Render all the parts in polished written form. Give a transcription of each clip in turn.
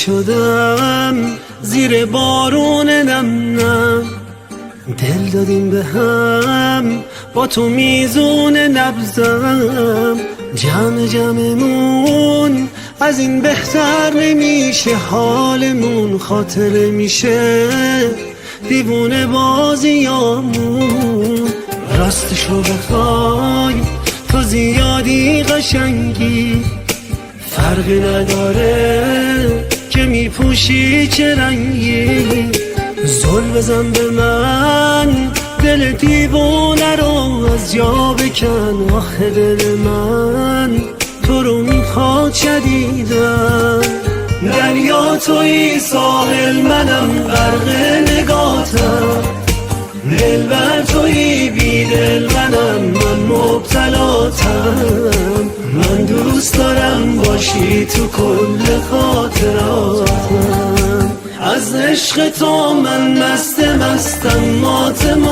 شدم زیر بارون نم نم، دل دادیم به هم با تو میزون نبزم. جمع جمعمون از این بهتر نمیشه، حالمون خاطره میشه دیوونه بازیامون. راستشو بخوای تو زیادی قشنگی، فرقی نداره که میپوشی چه رنگی. زل بزن به من دل دیوونه رو از جا بکن، آخه دل من تو رو میخواد شدیدن. دریا توی ساحل منم غرق نگاتم، دلبر توی بیدل منم من مبتلاتم. من دوست دارم باشی تو کل خاطراتم، از عشق تو من مستم ماتم.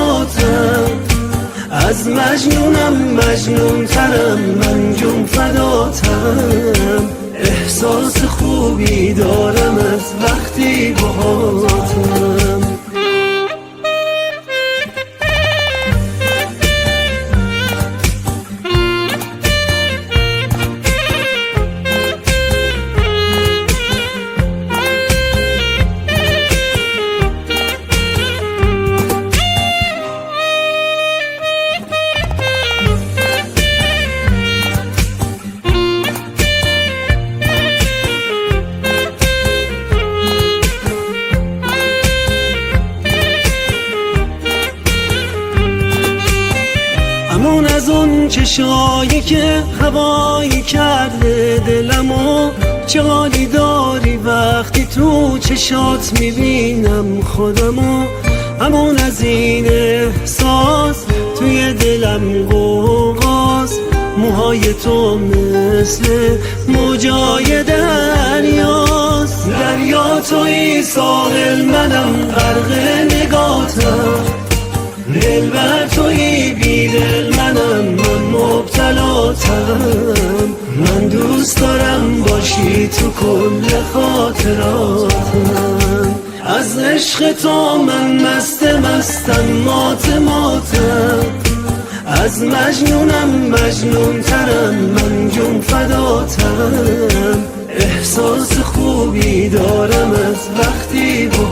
از مجنونم مجنون ترم من جون فداتم. احساس خوبی دارم از وقتی باهاتم. همون از اون چشایی که هوایی کرده دلمو، چه حالی داری وقتی تو چشات میبینم خودمو. همون از این احساس توی دلم غوغاست، موهای تو مثل موجای دریاست. دریا توی ساحل منم غرق نگاتم، دلبر توی بیدل منم من مبتلاتم. من دوست دارم باشی تو کل خاطراتم، از عشق تو من مستم ماتم. از مجنونم مجنون ترم من جون فداتم. احساس خوبی دارم از وقتی با